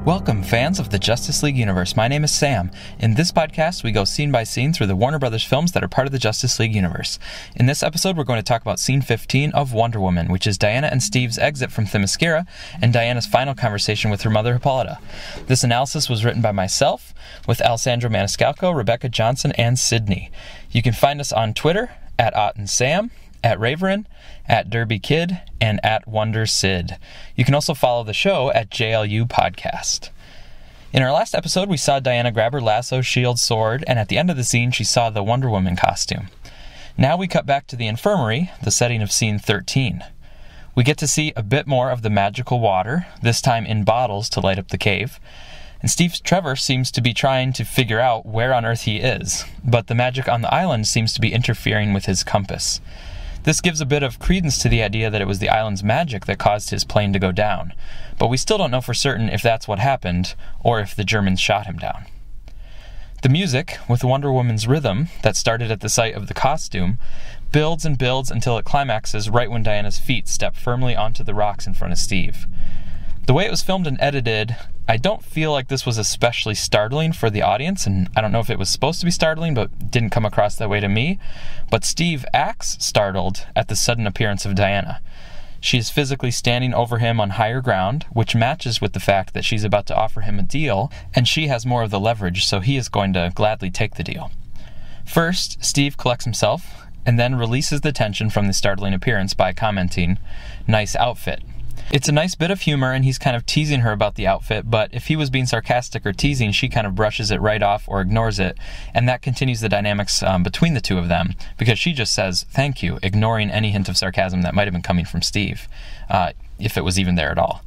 Welcome, fans of the Justice League universe. My name is Sam. In this podcast, we go scene by scene through the Warner Brothers films that are part of the Justice League universe. In this episode, we're going to talk about scene 15 of Wonder Woman, which is Diana and Steve's exit from Themyscira and Diana's final conversation with her mother, Hippolyta. This analysis was written by myself, with Alessandro Maniscalco, Rebecca Johnson, and Sydney. You can find us on Twitter, at OttenSam, at Raverin, at DerbyKid, and at WonderSid. You can also follow the show at JLU Podcast. In our last episode, we saw Diana grab her lasso, shield, sword, and at the end of the scene, she saw the Wonder Woman costume. Now we cut back to the infirmary, the setting of scene 13. We get to see a bit more of the magical water, this time in bottles to light up the cave. And Steve Trevor seems to be trying to figure out where on Earth he is, but the magic on the island seems to be interfering with his compass. This gives a bit of credence to the idea that it was the island's magic that caused his plane to go down, but we still don't know for certain if that's what happened, or if the Germans shot him down. The music, with Wonder Woman's rhythm, that started at the sight of the costume, builds and builds until it climaxes right when Diana's feet step firmly onto the rocks in front of Steve. The way it was filmed and edited, I don't feel like this was especially startling for the audience, and I don't know if it was supposed to be startling, but didn't come across that way to me. But Steve acts startled at the sudden appearance of Diana. She is physically standing over him on higher ground, which matches with the fact that she's about to offer him a deal, and she has more of the leverage, so he is going to gladly take the deal. First, Steve collects himself, and then releases the tension from the startling appearance by commenting, "Nice outfit." It's a nice bit of humor, and he's kind of teasing her about the outfit, but if he was being sarcastic or teasing, she kind of brushes it right off or ignores it, and that continues the dynamics between the two of them, because she just says, "Thank you," ignoring any hint of sarcasm that might have been coming from Steve, if it was even there at all.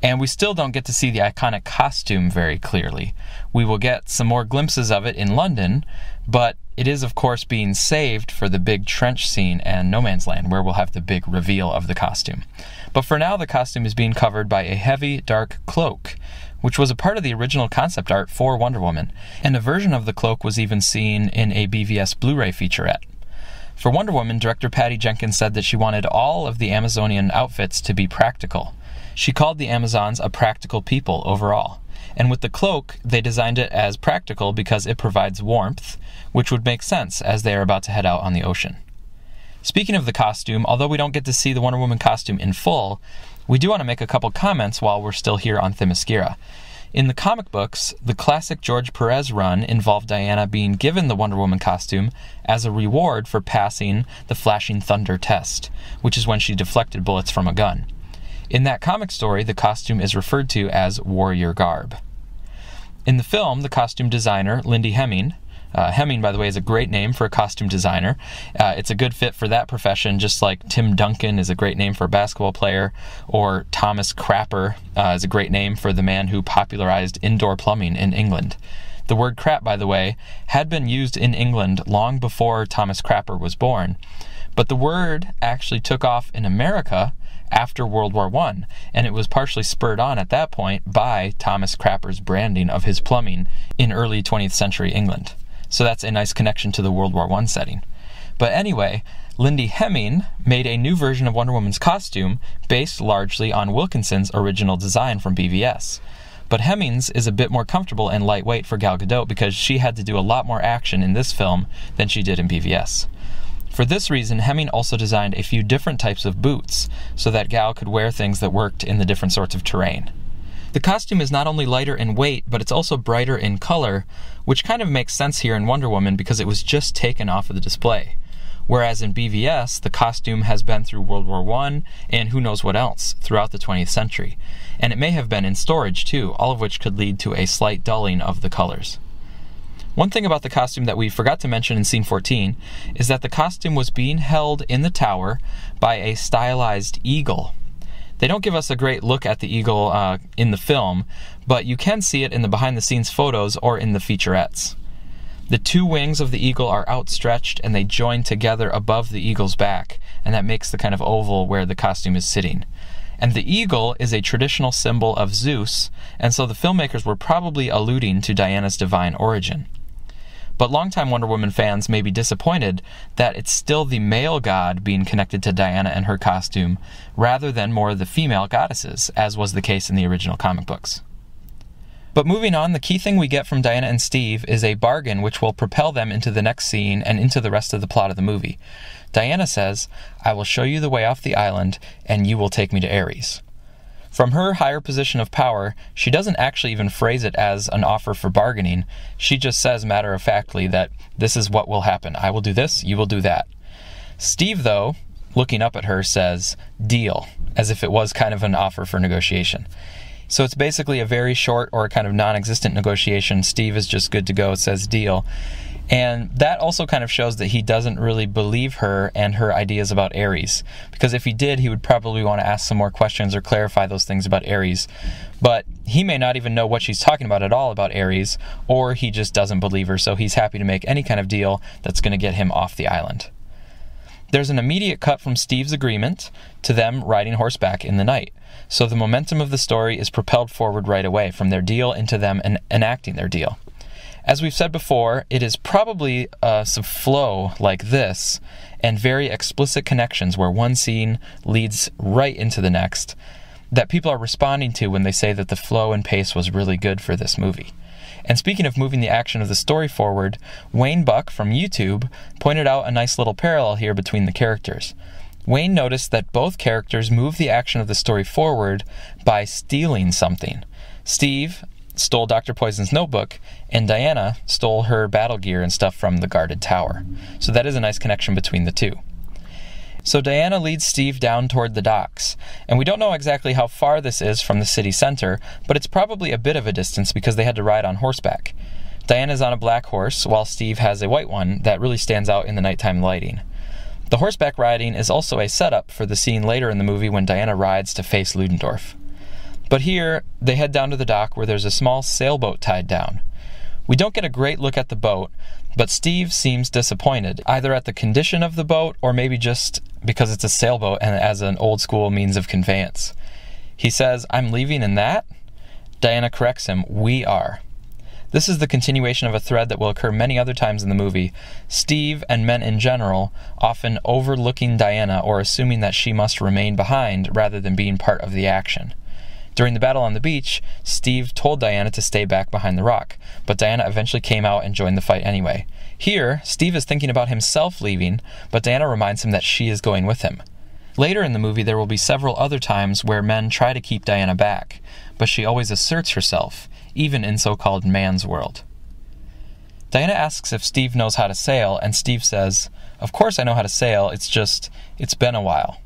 And we still don't get to see the iconic costume very clearly. We will get some more glimpses of it in London, but it is, of course, being saved for the big trench scene and No Man's Land, where we'll have the big reveal of the costume. But for now, the costume is being covered by a heavy, dark cloak, which was a part of the original concept art for Wonder Woman, and a version of the cloak was even seen in a BVS Blu-ray featurette. For Wonder Woman, director Patty Jenkins said that she wanted all of the Amazonian outfits to be practical. She called the Amazons a practical people overall. And with the cloak, they designed it as practical because it provides warmth, which would make sense as they are about to head out on the ocean. Speaking of the costume, although we don't get to see the Wonder Woman costume in full, we do want to make a couple comments while we're still here on Themyscira. In the comic books, the classic George Perez run involved Diana being given the Wonder Woman costume as a reward for passing the Flashing Thunder test, which is when she deflected bullets from a gun. In that comic story, the costume is referred to as warrior garb. In the film, the costume designer, Lindy Hemming, Hemming, by the way, is a great name for a costume designer. It's a good fit for that profession, just like Tim Duncan is a great name for a basketball player, or Thomas Crapper is a great name for the man who popularized indoor plumbing in England. The word crap, by the way, had been used in England long before Thomas Crapper was born, but the word actually took off in America after World War I, and it was partially spurred on at that point by Thomas Crapper's branding of his plumbing in early 20th century England. So that's a nice connection to the World War I setting. But anyway, Lindy Hemming made a new version of Wonder Woman's costume based largely on Wilkinson's original design from BVS. But Hemmings is a bit more comfortable and lightweight for Gal Gadot because she had to do a lot more action in this film than she did in BVS. For this reason, Hemming also designed a few different types of boots so that Gal could wear things that worked in the different sorts of terrain. The costume is not only lighter in weight, but it's also brighter in color, which kind of makes sense here in Wonder Woman because it was just taken off of the display. Whereas in BVS, the costume has been through World War I and who knows what else throughout the 20th century. And it may have been in storage too, all of which could lead to a slight dulling of the colors. One thing about the costume that we forgot to mention in scene 14 is that the costume was being held in the tower by a stylized eagle. They don't give us a great look at the eagle in the film, but you can see it in the behind-the-scenes photos or in the featurettes. The two wings of the eagle are outstretched and they join together above the eagle's back, and that makes the kind of oval where the costume is sitting. And the eagle is a traditional symbol of Zeus, and so the filmmakers were probably alluding to Diana's divine origin. But longtime Wonder Woman fans may be disappointed that it's still the male god being connected to Diana and her costume, rather than more the female goddesses, as was the case in the original comic books. But moving on, the key thing we get from Diana and Steve is a bargain which will propel them into the next scene and into the rest of the plot of the movie. Diana says, "I will show you the way off the island, and you will take me to Ares." From her higher position of power, she doesn't actually even phrase it as an offer for bargaining. She just says matter-of-factly that this is what will happen. I will do this, you will do that. Steve, though, looking up at her, says, "Deal," as if it was kind of an offer for negotiation. So it's basically a very short or kind of non-existent negotiation. Steve is just good to go, says deal. And that also kind of shows that he doesn't really believe her and her ideas about Ares. Because if he did, he would probably want to ask some more questions or clarify those things about Ares. But he may not even know what she's talking about at all about Ares, or he just doesn't believe her, so he's happy to make any kind of deal that's going to get him off the island. There's an immediate cut from Steve's agreement to them riding horseback in the night. So the momentum of the story is propelled forward right away from their deal into them enacting their deal. As we've said before, it is probably some flow like this and very explicit connections where one scene leads right into the next that people are responding to when they say that the flow and pace was really good for this movie. And speaking of moving the action of the story forward, Wayne Buck from YouTube pointed out a nice little parallel here between the characters. Wayne noticed that both characters move the action of the story forward by stealing something. Steve stole Dr. Poison's notebook, and Diana stole her battle gear and stuff from the guarded tower. So that is a nice connection between the two. So Diana leads Steve down toward the docks, and we don't know exactly how far this is from the city center, but it's probably a bit of a distance because they had to ride on horseback. Diana's on a black horse, while Steve has a white one that really stands out in the nighttime lighting. The horseback riding is also a setup for the scene later in the movie when Diana rides to face Ludendorff. But here, they head down to the dock where there's a small sailboat tied down. We don't get a great look at the boat, but Steve seems disappointed, either at the condition of the boat or maybe just because it's a sailboat and as an old-school means of conveyance. He says, "I'm leaving in that?" Diana corrects him, "We are." This is the continuation of a thread that will occur many other times in the movie. Steve, and men in general, often overlooking Diana or assuming that she must remain behind rather than being part of the action. During the battle on the beach, Steve told Diana to stay back behind the rock, but Diana eventually came out and joined the fight anyway. Here, Steve is thinking about himself leaving, but Diana reminds him that she is going with him. Later in the movie, there will be several other times where men try to keep Diana back, but she always asserts herself, even in so-called man's world. Diana asks if Steve knows how to sail, and Steve says, "Of course I know how to sail, it's been a while."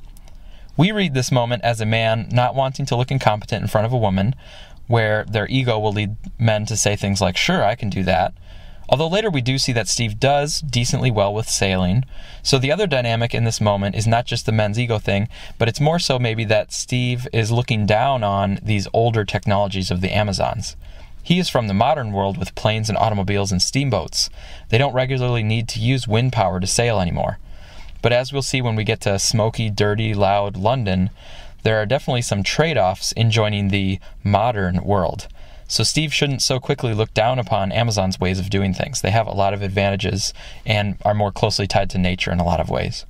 We read this moment as a man not wanting to look incompetent in front of a woman, where their ego will lead men to say things like, "Sure, I can do that." Although later we do see that Steve does decently well with sailing. So the other dynamic in this moment is not just the men's ego thing, but it's more so maybe that Steve is looking down on these older technologies of the Amazons. He is from the modern world with planes and automobiles and steamboats. They don't regularly need to use wind power to sail anymore. But as we'll see when we get to smoky, dirty, loud London, there are definitely some trade-offs in joining the modern world. So Steve shouldn't so quickly look down upon Amazon's ways of doing things. They have a lot of advantages and are more closely tied to nature in a lot of ways.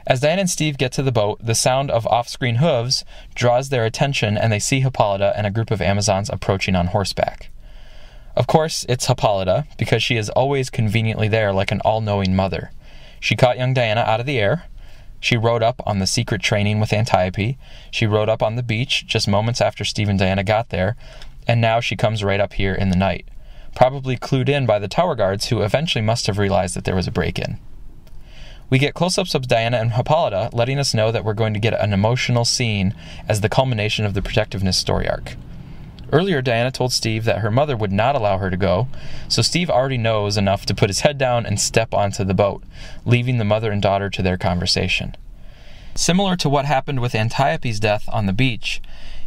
As Diana and Steve get to the boat, the sound of off-screen hooves draws their attention and they see Hippolyta and a group of Amazons approaching on horseback. Of course, it's Hippolyta, because she is always conveniently there like an all-knowing mother. She caught young Diana out of the air. She rode up on the secret training with Antiope. She rode up on the beach just moments after Steve and Diana got there, and now she comes right up here in the night, probably clued in by the tower guards who eventually must have realized that there was a break-in. We get close-ups of Diana and Hippolyta, letting us know that we're going to get an emotional scene as the culmination of the protectiveness story arc. Earlier, Diana told Steve that her mother would not allow her to go, so Steve already knows enough to put his head down and step onto the boat, leaving the mother and daughter to their conversation. Similar to what happened with Antiope's death on the beach,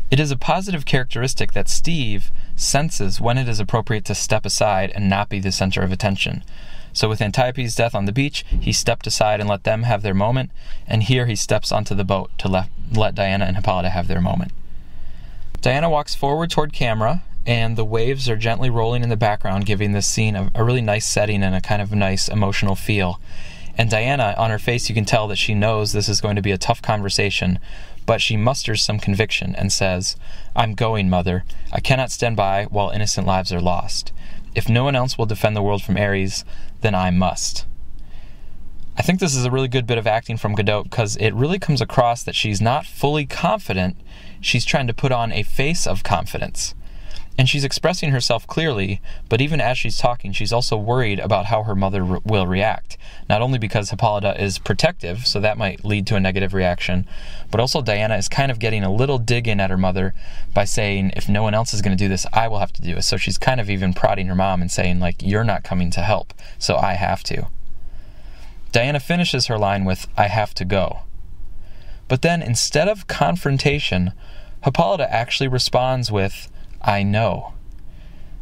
it is a positive characteristic that Steve senses when it is appropriate to step aside and not be the center of attention. So with Antiope's death on the beach, he stepped aside and let them have their moment, and here he steps onto the boat to let Diana and Hippolyta have their moment. Diana walks forward toward camera, and the waves are gently rolling in the background, giving this scene a really nice setting and a kind of nice emotional feel. And Diana, on her face, you can tell that she knows this is going to be a tough conversation, but she musters some conviction and says, "I'm going, mother. I cannot stand by while innocent lives are lost. If no one else will defend the world from Ares, then I must." I think this is a really good bit of acting from Godot because it really comes across that she's not fully confident. She's trying to put on a face of confidence. And she's expressing herself clearly, but even as she's talking, she's also worried about how her mother will react. Not only because Hippolyta is protective, so that might lead to a negative reaction, but also Diana is kind of getting a little dig in at her mother by saying, if no one else is going to do this, I will have to do it. So she's kind of even prodding her mom and saying, like, you're not coming to help, so I have to. Diana finishes her line with, I have to go. But then, instead of confrontation, Hippolyta actually responds with, I know.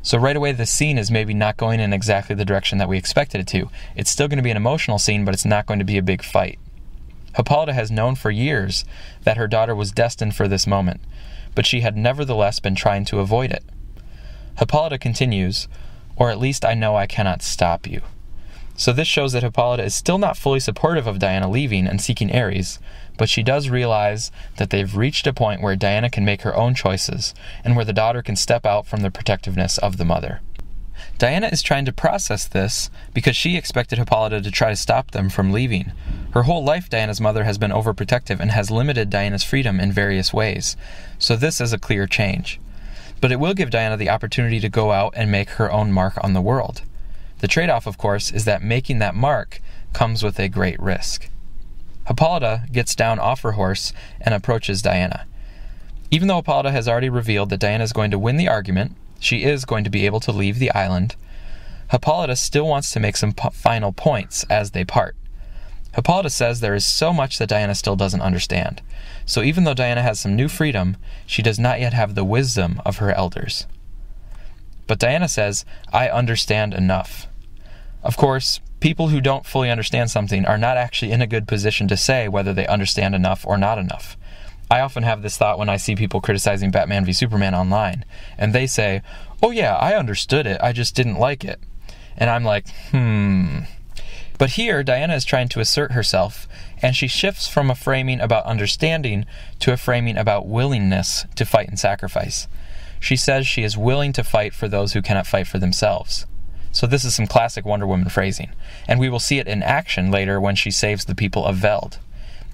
So right away, the scene is maybe not going in exactly the direction that we expected it to. It's still going to be an emotional scene, but it's not going to be a big fight. Hippolyta has known for years that her daughter was destined for this moment, but she had nevertheless been trying to avoid it. Hippolyta continues, or at least I know I cannot stop you. So this shows that Hippolyta is still not fully supportive of Diana leaving and seeking Ares, but she does realize that they've reached a point where Diana can make her own choices, and where the daughter can step out from the protectiveness of the mother. Diana is trying to process this because she expected Hippolyta to try to stop them from leaving. Her whole life, Diana's mother has been overprotective and has limited Diana's freedom in various ways, so this is a clear change. But it will give Diana the opportunity to go out and make her own mark on the world. The trade-off, of course, is that making that mark comes with a great risk. Hippolyta gets down off her horse and approaches Diana. Even though Hippolyta has already revealed that Diana is going to win the argument, she is going to be able to leave the island, Hippolyta still wants to make some final points as they part. Hippolyta says there is so much that Diana still doesn't understand. So even though Diana has some new freedom, she does not yet have the wisdom of her elders. But Diana says, I understand enough. Of course, people who don't fully understand something are not actually in a good position to say whether they understand enough or not enough. I often have this thought when I see people criticizing Batman v Superman online, and they say, oh yeah, I understood it, I just didn't like it. And I'm like, But here, Diana is trying to assert herself, and she shifts from a framing about understanding to a framing about willingness to fight and sacrifice. She says she is willing to fight for those who cannot fight for themselves. So this is some classic Wonder Woman phrasing, and we will see it in action later when she saves the people of Veld.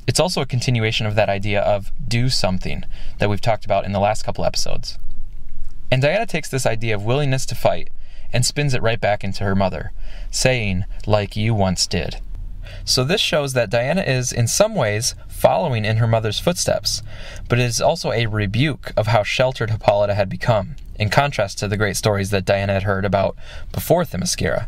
It's also a continuation of that idea of do something that we've talked about in the last couple episodes. And Diana takes this idea of willingness to fight and spins it right back into her mother, saying, like you once did. So this shows that Diana is, in some ways, following in her mother's footsteps, but it is also a rebuke of how sheltered Hippolyta had become, in contrast to the great stories that Diana had heard about before Themyscira.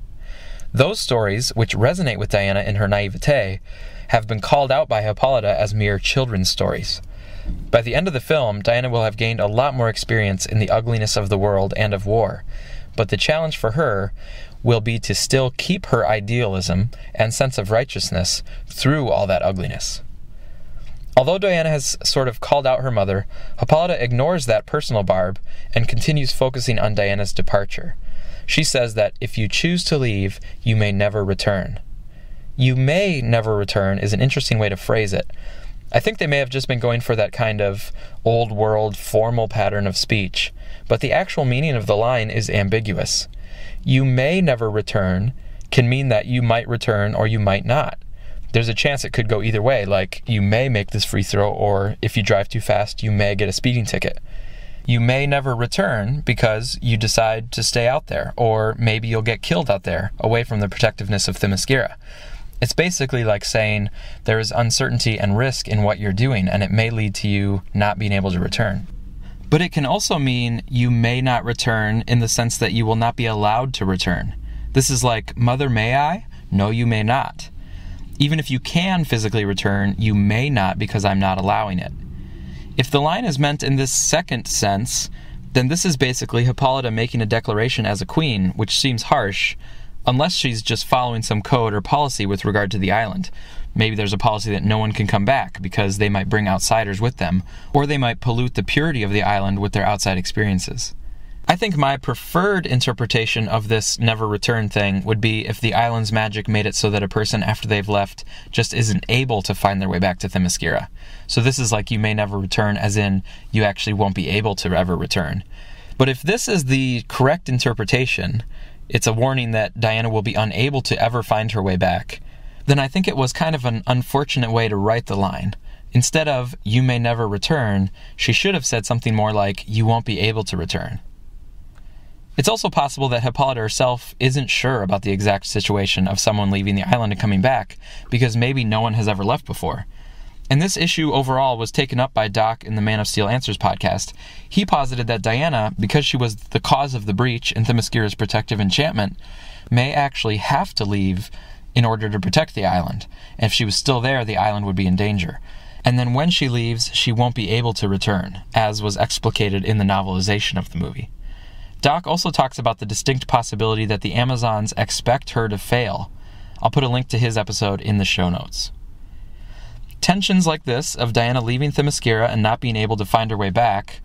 Those stories, which resonate with Diana in her naivete, have been called out by Hippolyta as mere children's stories. By the end of the film, Diana will have gained a lot more experience in the ugliness of the world and of war, but the challenge for her will be to still keep her idealism and sense of righteousness through all that ugliness. Although Diana has sort of called out her mother, Hippolyta ignores that personal barb and continues focusing on Diana's departure. She says that if you choose to leave, you may never return. You may never return is an interesting way to phrase it. I think they may have just been going for that kind of old world formal pattern of speech, but the actual meaning of the line is ambiguous. You may never return can mean that you might return or you might not. There's a chance it could go either way, like you may make this free throw, or if you drive too fast, you may get a speeding ticket. You may never return because you decide to stay out there, or maybe you'll get killed out there, away from the protectiveness of Themyscira. It's basically like saying there is uncertainty and risk in what you're doing, and it may lead to you not being able to return. But it can also mean you may not return in the sense that you will not be allowed to return. This is like, Mother, may I? No, you may not. Even if you can physically return, you may not because I'm not allowing it. If the line is meant in this second sense, then this is basically Hippolyta making a declaration as a queen, which seems harsh, unless she's just following some code or policy with regard to the island. Maybe there's a policy that no one can come back because they might bring outsiders with them, or they might pollute the purity of the island with their outside experiences. I I think my preferred interpretation of this never return thing would be if the island's magic made it so that a person after they've left just isn't able to find their way back to Themyscira. So this is like you may never return, as in you actually won't be able to ever return. But if this is the correct interpretation, it's a warning that Diana will be unable to ever find her way back, then I think it was kind of an unfortunate way to write the line. Instead of, you may never return, she should have said something more like, you won't be able to return. It's also possible that Hippolyta herself isn't sure about the exact situation of someone leaving the island and coming back, because maybe no one has ever left before. And this issue overall was taken up by Doc in the Man of Steel Answers podcast. He posited that Diana, because she was the cause of the breach in Themyscira's protective enchantment, may actually have to leave in order to protect the island. And if she was still there, the island would be in danger. And then when she leaves, she won't be able to return, as was explicated in the novelization of the movie. Doc also talks about the distinct possibility that the Amazons expect her to fail. I'll put a link to his episode in the show notes. Tensions like this, of Diana leaving Themyscira and not being able to find her way back,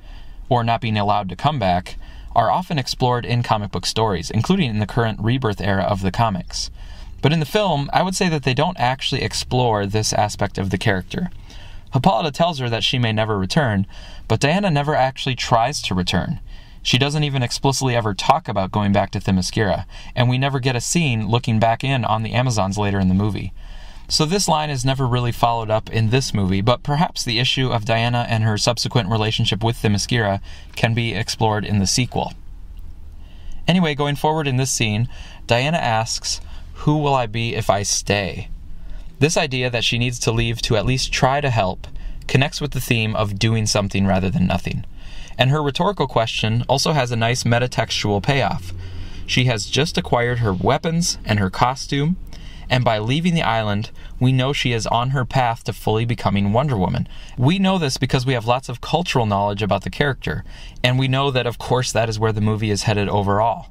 or not being allowed to come back, are often explored in comic book stories, including in the current rebirth era of the comics. But in the film, I would say that they don't actually explore this aspect of the character. Hippolyta tells her that she may never return, but Diana never actually tries to return. She doesn't even explicitly ever talk about going back to Themyscira, and we never get a scene looking back in on the Amazons later in the movie. So this line is never really followed up in this movie, but perhaps the issue of Diana and her subsequent relationship with Themyscira can be explored in the sequel. Anyway, going forward in this scene, Diana asks, "Who will I be if I stay?" This idea that she needs to leave to at least try to help connects with the theme of doing something rather than nothing. And her rhetorical question also has a nice metatextual payoff. She has just acquired her weapons and her costume, and by leaving the island, we know she is on her path to fully becoming Wonder Woman. We know this because we have lots of cultural knowledge about the character, and we know that, of course, that is where the movie is headed overall.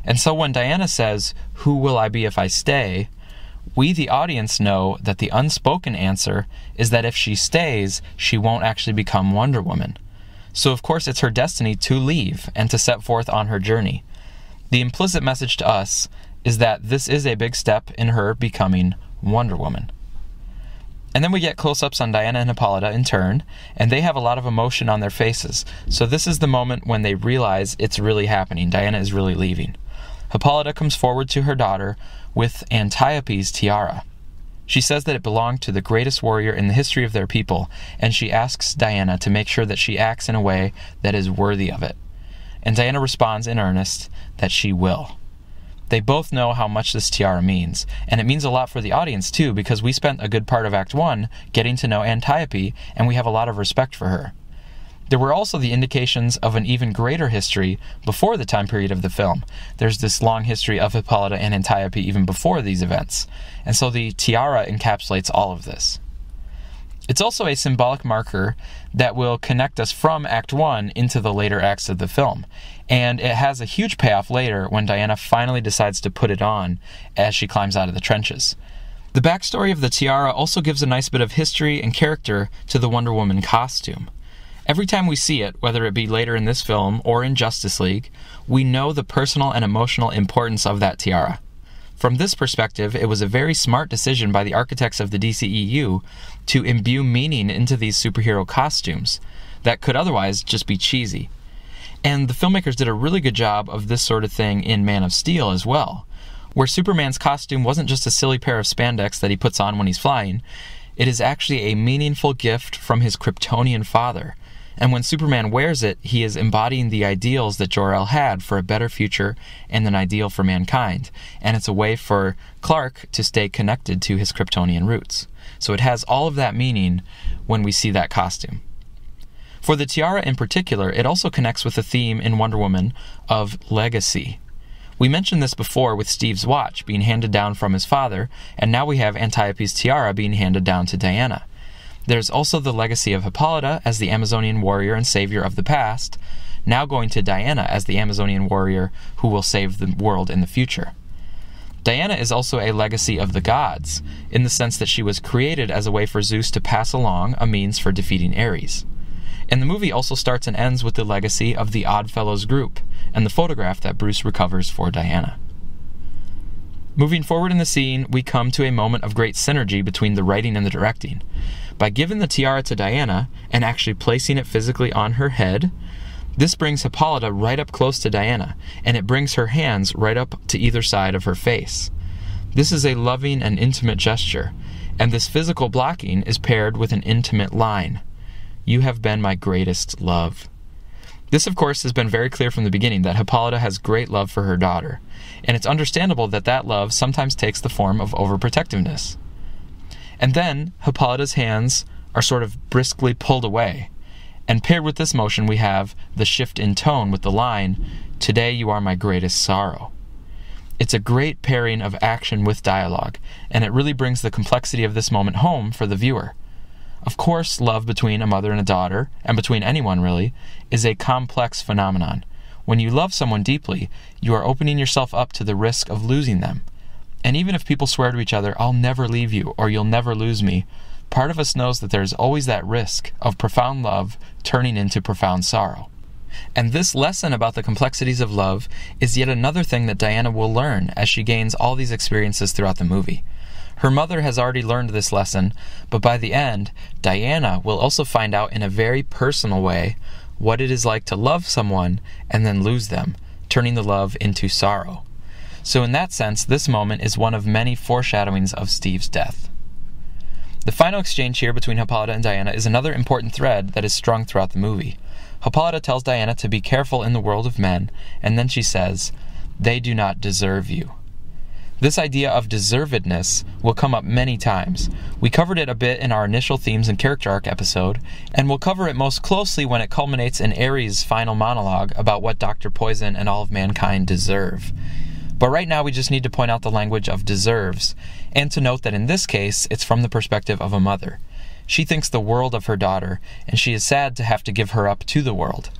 And so when Diana says, "Who will I be if I stay?" we, the audience, know that the unspoken answer is that if she stays, she won't actually become Wonder Woman. So of course it's her destiny to leave and to set forth on her journey. The implicit message to us is that this is a big step in her becoming Wonder Woman. And then we get close-ups on Diana and Hippolyta in turn, and they have a lot of emotion on their faces. So this is the moment when they realize it's really happening. Diana is really leaving. Hippolyta comes forward to her daughter with Antiope's tiara. She says that it belonged to the greatest warrior in the history of their people, and she asks Diana to make sure that she acts in a way that is worthy of it. And Diana responds in earnest that she will. They both know how much this tiara means, and it means a lot for the audience too, because we spent a good part of Act 1 getting to know Antiope, and we have a lot of respect for her. There were also the indications of an even greater history before the time period of the film. There's this long history of Hippolyta and Antiope even before these events, and so the tiara encapsulates all of this. It's also a symbolic marker that will connect us from Act 1 into the later acts of the film, and it has a huge payoff later when Diana finally decides to put it on as she climbs out of the trenches. The backstory of the tiara also gives a nice bit of history and character to the Wonder Woman costume. Every time we see it, whether it be later in this film or in Justice League, we know the personal and emotional importance of that tiara. From this perspective, it was a very smart decision by the architects of the DCEU to imbue meaning into these superhero costumes that could otherwise just be cheesy. And the filmmakers did a really good job of this sort of thing in Man of Steel as well, where Superman's costume wasn't just a silly pair of spandex that he puts on when he's flying. It is actually a meaningful gift from his Kryptonian father. And when Superman wears it, he is embodying the ideals that Jor-El had for a better future and an ideal for mankind. And it's a way for Clark to stay connected to his Kryptonian roots. So it has all of that meaning when we see that costume. For the tiara in particular, it also connects with the theme in Wonder Woman of legacy. We mentioned this before with Steve's watch being handed down from his father, and now we have Antiope's tiara being handed down to Diana. There's also the legacy of Hippolyta as the Amazonian warrior and savior of the past, now going to Diana as the Amazonian warrior who will save the world in the future. Diana is also a legacy of the gods, in the sense that she was created as a way for Zeus to pass along a means for defeating Ares. And the movie also starts and ends with the legacy of the Oddfellows group and the photograph that Bruce recovers for Diana. Moving forward in the scene, we come to a moment of great synergy between the writing and the directing. By giving the tiara to Diana and actually placing it physically on her head, this brings Hippolyta right up close to Diana, and it brings her hands right up to either side of her face. This is a loving and intimate gesture, and this physical blocking is paired with an intimate line. "You have been my greatest love." This, of course, has been very clear from the beginning that Hippolyta has great love for her daughter, and it's understandable that that love sometimes takes the form of overprotectiveness. And then Hippolyta's hands are sort of briskly pulled away, and paired with this motion we have the shift in tone with the line, "Today you are my greatest sorrow." It's a great pairing of action with dialogue, and it really brings the complexity of this moment home for the viewer. Of course, love between a mother and a daughter, and between anyone really, is a complex phenomenon. When you love someone deeply, you are opening yourself up to the risk of losing them. And even if people swear to each other, "I'll never leave you," or "You'll never lose me," part of us knows that there's always that risk of profound love turning into profound sorrow. And this lesson about the complexities of love is yet another thing that Diana will learn as she gains all these experiences throughout the movie. Her mother has already learned this lesson, but by the end, Diana will also find out in a very personal way what it is like to love someone and then lose them, turning the love into sorrow. So in that sense, this moment is one of many foreshadowings of Steve's death. The final exchange here between Hippolyta and Diana is another important thread that is strung throughout the movie. Hippolyta tells Diana to be careful in the world of men, and then she says, "They do not deserve you." This idea of deservedness will come up many times. We covered it a bit in our initial themes and character arc episode, and we'll cover it most closely when it culminates in Ares' final monologue about what Dr. Poison and all of mankind deserve. But right now we just need to point out the language of deserves, and to note that in this case, it's from the perspective of a mother. She thinks the world of her daughter, and she is sad to have to give her up to the world.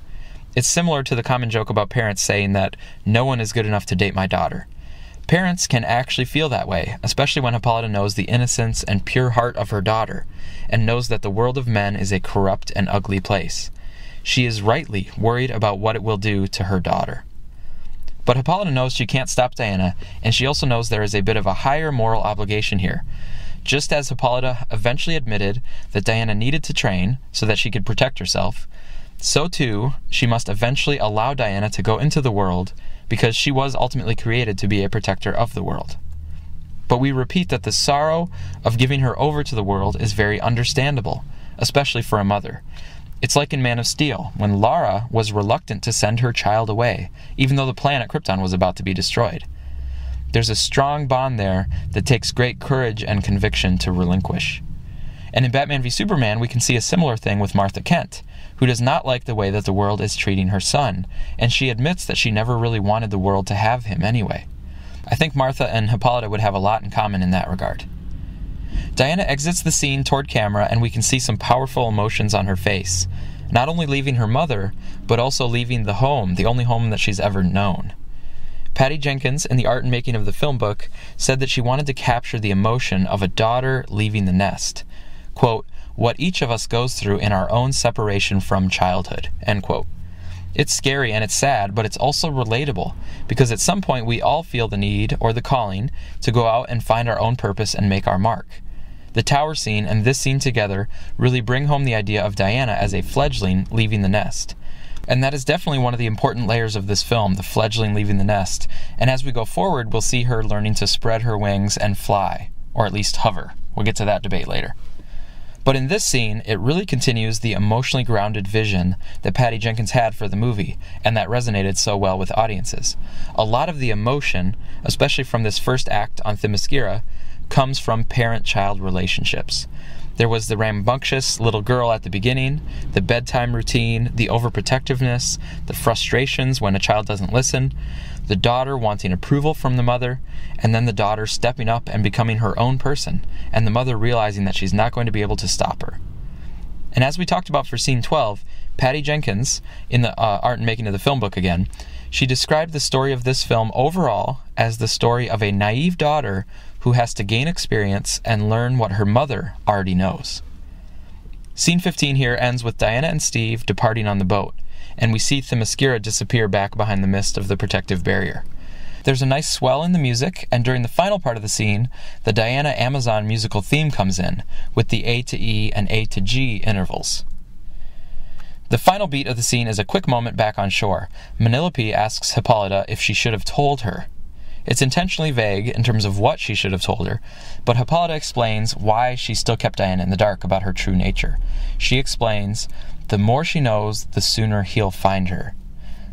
It's similar to the common joke about parents saying that no one is good enough to date my daughter. Parents can actually feel that way, especially when Hippolyta knows the innocence and pure heart of her daughter, and knows that the world of men is a corrupt and ugly place. She is rightly worried about what it will do to her daughter. But Hippolyta knows she can't stop Diana, and she also knows there is a bit of a higher moral obligation here. Just as Hippolyta eventually admitted that Diana needed to train so that she could protect herself, so too she must eventually allow Diana to go into the world, because she was ultimately created to be a protector of the world. But we repeat that the sorrow of giving her over to the world is very understandable, especially for a mother. It's like in Man of Steel, when Lara was reluctant to send her child away, even though the planet Krypton was about to be destroyed. There's a strong bond there that takes great courage and conviction to relinquish. And in Batman v Superman, we can see a similar thing with Martha Kent, who does not like the way that the world is treating her son, and she admits that she never really wanted the world to have him anyway. I think Martha and Hippolyta would have a lot in common in that regard. Diana exits the scene toward camera, and we can see some powerful emotions on her face, not only leaving her mother, but also leaving the home, the only home that she's ever known. Patty Jenkins, in the art and making of the film book, said that she wanted to capture the emotion of a daughter leaving the nest. Quote, "What each of us goes through in our own separation from childhood," end quote. It's scary and it's sad, but it's also relatable, because at some point we all feel the need or the calling to go out and find our own purpose and make our mark. The tower scene and this scene together really bring home the idea of Diana as a fledgling leaving the nest. And that is definitely one of the important layers of this film, the fledgling leaving the nest. And as we go forward, we'll see her learning to spread her wings and fly, or at least hover. We'll get to that debate later. But in this scene, it really continues the emotionally grounded vision that Patty Jenkins had for the movie, and that resonated so well with audiences. A lot of the emotion, especially from this first act on Themyscira, comes from parent-child relationships. There was the rambunctious little girl at the beginning, the bedtime routine, the overprotectiveness, the frustrations when a child doesn't listen, the daughter wanting approval from the mother, and then the daughter stepping up and becoming her own person, and the mother realizing that she's not going to be able to stop her. And as we talked about for scene 12, Patty Jenkins, in the art and making of the film book again, she described the story of this film overall as the story of a naive daughter who has to gain experience and learn what her mother already knows. Scene 15 here ends with Diana and Steve departing on the boat, and we see Themyscira disappear back behind the mist of the protective barrier. There's a nice swell in the music, and during the final part of the scene, the Diana Amazon musical theme comes in, with the A to E and A to G intervals. The final beat of the scene is a quick moment back on shore. Penelope asks Hippolyta if she should have told her. It's intentionally vague in terms of what she should have told her, but Hippolyta explains why she still kept Diana in the dark about her true nature. She explains, "The more she knows, the sooner he'll find her."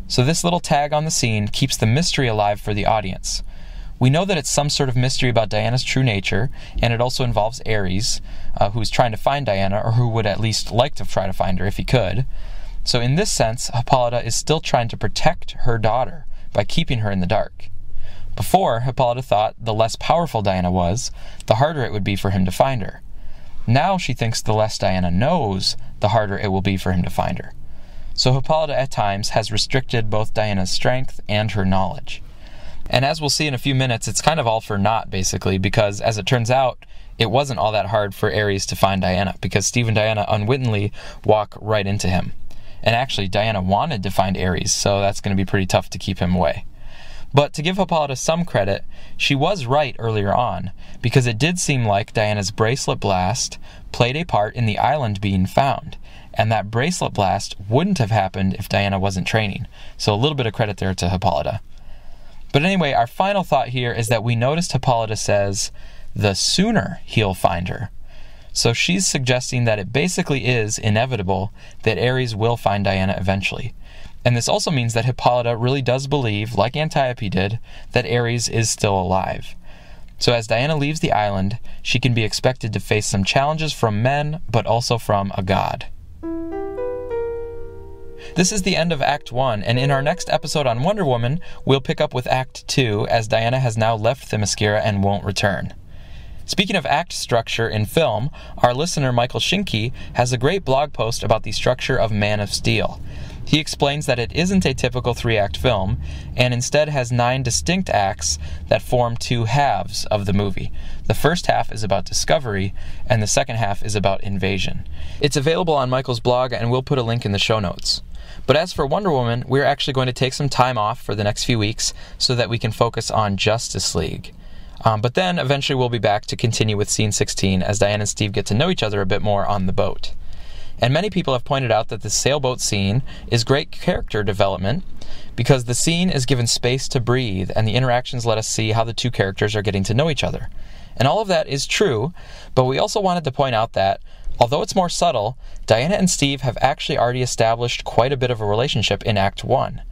So this little tag on the scene keeps the mystery alive for the audience. We know that it's some sort of mystery about Diana's true nature, and it also involves Ares, who's trying to find Diana, or who would at least like to try to find her if he could. So in this sense, Hippolyta is still trying to protect her daughter by keeping her in the dark. Before, Hippolyta thought the less powerful Diana was, the harder it would be for him to find her. Now she thinks the less Diana knows, the harder it will be for him to find her. So Hippolyta at times has restricted both Diana's strength and her knowledge. And as we'll see in a few minutes, it's kind of all for naught, basically, because as it turns out, it wasn't all that hard for Ares to find Diana, because Steve and Diana unwittingly walk right into him. And actually, Diana wanted to find Ares, so that's going to be pretty tough to keep him away. But to give Hippolyta some credit, she was right earlier on, because it did seem like Diana's bracelet blast played a part in the island being found. And that bracelet blast wouldn't have happened if Diana wasn't training. So a little bit of credit there to Hippolyta. But anyway, our final thought here is that we noticed Hippolyta says, "the sooner he'll find her." So she's suggesting that it basically is inevitable that Ares will find Diana eventually. And this also means that Hippolyta really does believe, like Antiope did, that Ares is still alive. So as Diana leaves the island, she can be expected to face some challenges from men, but also from a god. This is the end of Act 1, and in our next episode on Wonder Woman, we'll pick up with Act 2, as Diana has now left Themyscira and won't return. Speaking of act structure in film, our listener Michael Schinke has a great blog post about the structure of Man of Steel. He explains that it isn't a typical 3-act film, and instead has 9 distinct acts that form 2 halves of the movie. The first half is about discovery, and the second half is about invasion. It's available on Michael's blog, and we'll put a link in the show notes. But as for Wonder Woman, we're actually going to take some time off for the next few weeks so that we can focus on Justice League. But then eventually we'll be back to continue with Scene 16 as Diana and Steve get to know each other a bit more on the boat. And many people have pointed out that the sailboat scene is great character development because the scene is given space to breathe and the interactions let us see how the two characters are getting to know each other. And all of that is true, but we also wanted to point out that, although it's more subtle, Diana and Steve have actually already established quite a bit of a relationship in Act 1.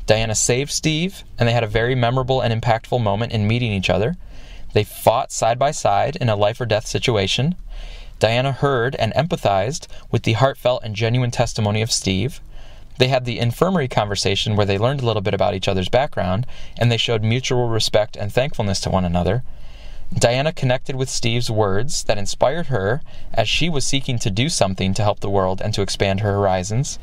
Diana saved Steve, and they had a very memorable and impactful moment in meeting each other. They fought side by side in a life-or-death situation. Diana heard and empathized with the heartfelt and genuine testimony of Steve. They had the infirmary conversation where they learned a little bit about each other's background, and they showed mutual respect and thankfulness to one another. Diana connected with Steve's words that inspired her as she was seeking to do something to help the world and to expand her horizons.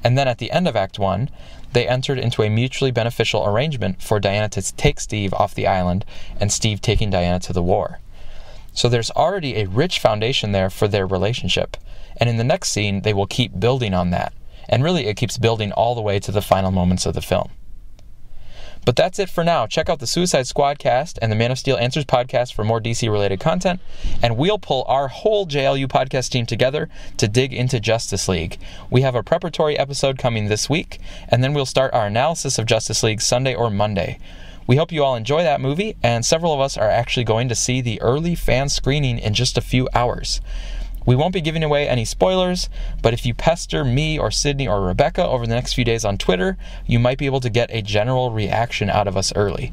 And then at the end of Act 1, they entered into a mutually beneficial arrangement for Diana to take Steve off the island and Steve taking Diana to the war. So there's already a rich foundation there for their relationship. And in the next scene, they will keep building on that. And really, it keeps building all the way to the final moments of the film. But that's it for now. Check out the Suicide Squad cast and the Man of Steel Answers podcast for more DC-related content, and we'll pull our whole JLU podcast team together to dig into Justice League. We have a preparatory episode coming this week, and then we'll start our analysis of Justice League Sunday or Monday. We hope you all enjoy that movie, and several of us are actually going to see the early fan screening in just a few hours. We won't be giving away any spoilers, but if you pester me or Sydney or Rebecca over the next few days on Twitter, you might be able to get a general reaction out of us early.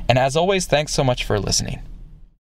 And as always, thanks so much for listening.